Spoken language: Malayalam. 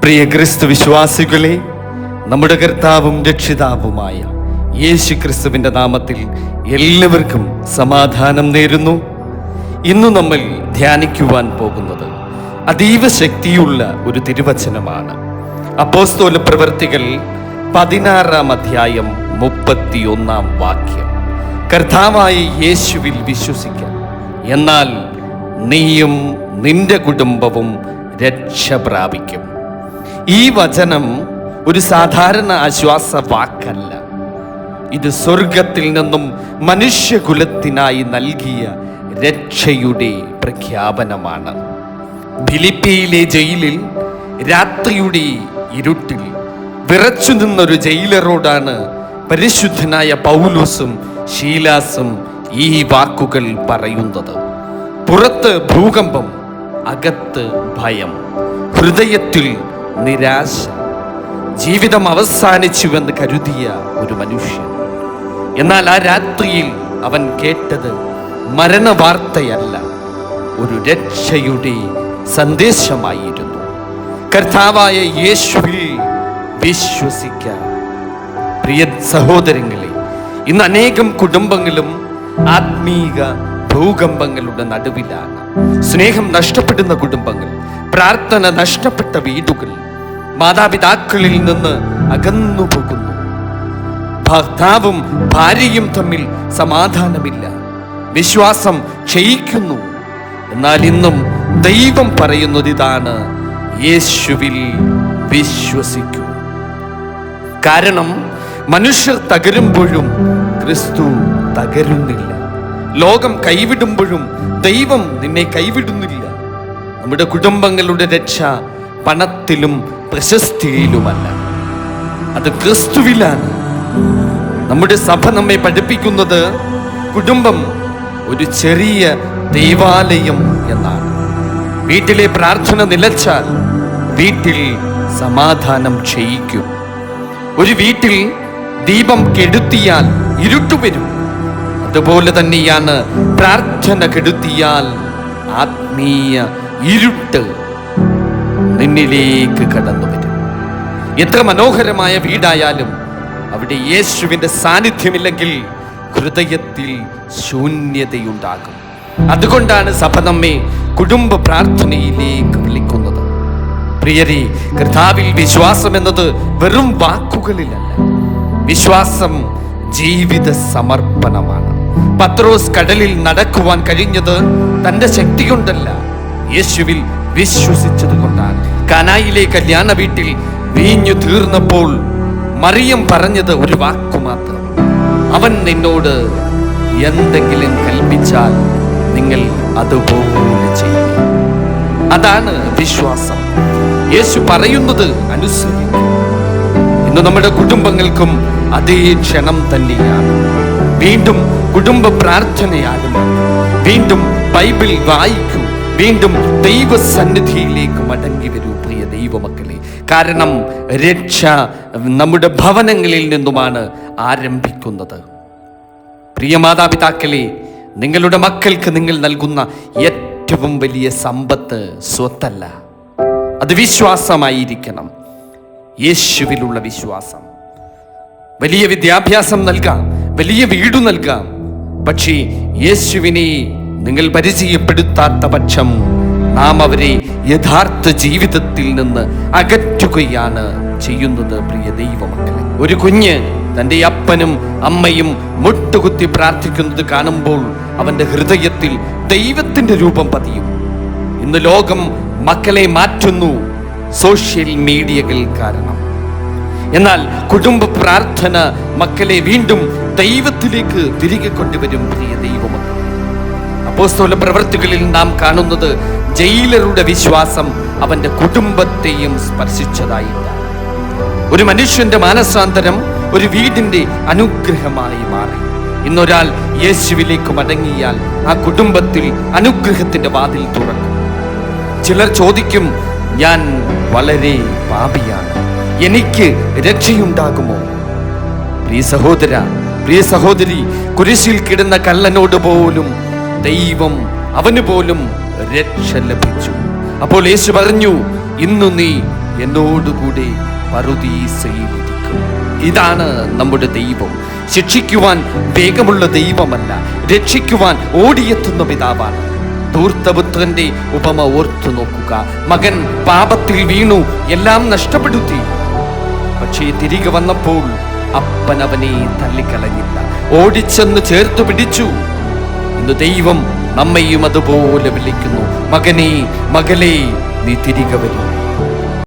പ്രിയ ക്രിസ്തു വിശ്വാസികളെ, നമ്മുടെ കർത്താവും രക്ഷിതാവുമായ യേശു ക്രിസ്തുവിൻ്റെ നാമത്തിൽ എല്ലാവർക്കും സമാധാനം നേരുന്നു. ഇന്ന് നമ്മൾ ധ്യാനിക്കുവാൻ പോകുന്നത് അതീവ ശക്തിയുള്ള ഒരു തിരുവചനമാണ്. അപ്പോസ്തല പ്രവൃത്തികൾ 16-ാം അധ്യായം 31-ാം വാക്യം. കർത്താവായ യേശുവിൽ വിശ്വസിക്കാം, എന്നാൽ നീയും നിന്റെ കുടുംബവും രക്ഷ പ്രാപിക്കും. ഈ വചനം ഒരു സാധാരണ ആശ്വാസ വാക്കല്ല. ഇത് സ്വർഗത്തിൽ നിന്നും മനുഷ്യകുലത്തിനായി നൽകിയ രക്ഷയുടെ പ്രഖ്യാപനമാണ്. ഫിലിപ്പിയിലെ ജയിലിൽ രാത്രിയുടെ ഇരുട്ടിൽ വിറച്ചു നിന്നൊരു ജയിലറോടാണ് പരിശുദ്ധനായ പൗലോസും ശീലാസും ഈ വാക്കുകൾ പറയുന്നത്. പുറത്ത് ഭൂകമ്പം, അകത്ത് ഭയം, ഹൃദയത്തിൽ നിരാശ. ജീവിതം അവസാനിച്ചുവെന്ന് കരുതിയ ഒരു മനുഷ്യൻ. എന്നാൽ ആ രാത്രിയിൽ അവൻ കേട്ടത് മരണവാർത്തയല്ല, ഒരു രക്ഷയുടെ സന്ദേശമായിരുന്നു. കർത്താവായ യേശുവിൽ വിശ്വസിക്കാം. പ്രിയ സഹോദരങ്ങളെ, ഇന്ന് അനേകം കുടുംബങ്ങളും ആത്മീക ഭൂകമ്പങ്ങളുടെ നടുവിലാണ്. സ്നേഹം നഷ്ടപ്പെടുന്ന കുടുംബങ്ങൾ, പ്രാർത്ഥന നഷ്ടപ്പെട്ട വീടുകൾ, മാതാപിതാക്കളിൽ നിന്ന് അകന്നു പോകുന്നു. ഭർത്താവും ഭാര്യയും തമ്മിൽ സമാധാനമില്ല, വിശ്വാസം ക്ഷയിക്കുന്നു. എന്നാൽ ഇന്നും ദൈവം പറയുന്നത് ഇതാണ്: യേശുവിൽ വിശ്വസിക്കൂ. കാരണം മനുഷ്യർ തകരുമ്പോഴും ക്രിസ്തു തകരുന്നില്ല. ലോകം കൈവിടുമ്പോഴും ദൈവം നിന്നെ കൈവിടുന്നില്ല. നമ്മുടെ കുടുംബങ്ങളുടെ രക്ഷ പണത്തിലും പ്രശസ്തിയിലുമല്ല, അത് ക്രിസ്തുവിലാണ്. നമ്മുടെ സഭ നമ്മെ പഠിപ്പിക്കുന്നത് കുടുംബം ഒരു ചെറിയ ദേവാലയം എന്നാണ്. വീട്ടിലെ പ്രാർത്ഥന നിലച്ചാൽ വീട്ടിൽ സമാധാനം ക്ഷയിക്കും. ഒരു വീട്ടിൽ ദീപം കെടുത്തിയാൽ ഇരുട്ട് വരും. അതുപോലെ തന്നെയാണ് പ്രാർത്ഥന കെടുത്തിയാൽ ആത്മീയ ഇരുട്ട് നിന്നിലേക്ക് കടന്നു വരും. എത്ര മനോഹരമായ വീടായാലും അവിടെ യേശുവിൻ്റെ സാന്നിധ്യമില്ലെങ്കിൽ ഹൃദയത്തിൽ ശൂന്യതയുണ്ടാകും. അതുകൊണ്ടാണ് സഭ നമ്മെ കുടുംബ പ്രാർത്ഥനയിലേക്ക് വിളിക്കുന്നത്. പ്രിയരെ, കർത്താവിൽ വിശ്വാസം എന്നത് വെറും വാക്കുകളിലല്ല, വിശ്വാസം ജീവിത സമർപ്പണമാണ്. പത്രോസ് കടലിൽ നടക്കുവാൻ കഴിഞ്ഞത് തന്റെ ശക്തി കൊണ്ടല്ല, യേശുവിൽ വിശ്വസിച്ചത് കൊണ്ടാണ്. കാനായിലെ കല്യാണ വീട്ടിൽ വീഞ്ഞു തീർന്നപ്പോൾ മറിയം പറഞ്ഞത് ഒരു വാക്കു മാത്രം: അവൻ നിന്നോട് എന്തെങ്കിലും കൽപ്പിച്ചാൽ നിങ്ങൾ അതുപോലെ ചെയ്യും. അതാണ് വിശ്വാസം. യേശു പറയുന്നത് അനുസരിക്കും. ഇന്ന് നമ്മുടെ കുടുംബങ്ങൾക്കും അതേ ക്ഷണം തന്നെയാണ്. വീണ്ടും കുടുംബ പ്രാർത്ഥനയാകും. വീണ്ടും ബൈബിൾ വായിക്കൂ. വീണ്ടും ദൈവസന്നിധിയിലേക്ക് മടങ്ങി വരൂ പ്രിയ ദൈവമക്കളെ. കാരണം രക്ഷ നമ്മുടെ ഭവനങ്ങളിൽ നിന്നുമാണ് ആരംഭിക്കുന്നത്. പ്രിയ മാതാപിതാക്കളെ, നിങ്ങളുടെ മക്കൾക്ക് നിങ്ങൾ നൽകുന്ന ഏറ്റവും വലിയ സമ്പത്ത് സ്വത്തല്ല, അത് വിശ്വാസമായിരിക്കണം. യേശുവിലുള്ള വിശ്വാസം. വലിയ വിദ്യാഭ്യാസം നൽകാം, വലിയ വീട് നൽകാം, പക്ഷേ യേശുവിനെ നിങ്ങൾ പരിചയപ്പെടുത്താത്ത പക്ഷം നാം അവരെ യഥാർത്ഥ ജീവിതത്തിൽ നിന്ന് അകറ്റുകയാണ് ചെയ്യുന്നത്. പ്രിയ ദൈവമക്കളെ, ഒരു കുഞ്ഞ് തൻ്റെ അപ്പനും അമ്മയും മുട്ടുകുത്തി പ്രാർത്ഥിക്കുന്നത് കാണുമ്പോൾ അവൻ്റെ ഹൃദയത്തിൽ ദൈവത്തിൻ്റെ രൂപം പതിയും. ഇന്ന് ലോകം മക്കളെ മാറ്റുന്നു സോഷ്യൽ മീഡിയകൾ കാരണം. എന്നാൽ കുടുംബ പ്രാർത്ഥന മക്കളെ വീണ്ടും ദൈവത്തിലേക്ക് തിരികെ കൊണ്ടുവരും. പ്രിയ ദൈവമക്കളെ, അപ്പോസ്തല പ്രവൃത്തികളിൽ നാം കാണുന്നത് ജയിലറുടെ വിശ്വാസം അവന്റെ കുടുംബത്തെയും സ്പർശിച്ചതായിട്ടാണ്. ഒരു മനുഷ്യന്റെ മാനസാന്തരം ഒരു വീടിന്റെ അനുഗ്രഹമായി മാറി. ഇന്നൊരാൾ യേശുവിലേക്ക് മടങ്ങിയാൽ ആ കുടുംബത്തിൽ അനുഗ്രഹത്തിന്റെ വാതിൽ തുറക്കും. ചിലർ ചോദിക്കും, ഞാൻ വളരെ പാപിയാണ്, എനിക്ക് രക്ഷയുണ്ടാകുമോ? പ്രിയ സഹോദര, പ്രിയ സഹോദരി, കുരിശിൽ കിടന്ന കള്ളനോട് പോലും ദൈവം, അവന് പോലും രക്ഷ ലഭിച്ചു. അപ്പോൾ യേശു പറഞ്ഞു, ഇന്നു നീ എന്നോടുകൂടെ പറുദീസയിലിരിക്കും. ഇതാണ് നമ്മുടെ ദൈവം. ശിക്ഷിക്കുവാൻ വേഗമുള്ള ദൈവമല്ല, രക്ഷിക്കുവാൻ ഓടിയെത്തുന്ന പിതാവാണ്. ധൂർത്തപുത്രന്റെ ഉപമ ഓർത്തു നോക്കുക. മകൻ പാപത്തിൽ വീണു, എല്ലാം നഷ്ടപ്പെടുത്തി. പക്ഷേ തിരികെ വന്നപ്പോൾ അപ്പൻ അവനെ തള്ളിക്കളഞ്ഞില്ല, ഓടിച്ചെന്ന് ചേർത്തു പിടിച്ചു. ഇന്ന് ദൈവം നമ്മയും അതുപോലെ വിളിക്കുന്നു. മകനേ, മകളേ, നീ തിരികെ വരൂ.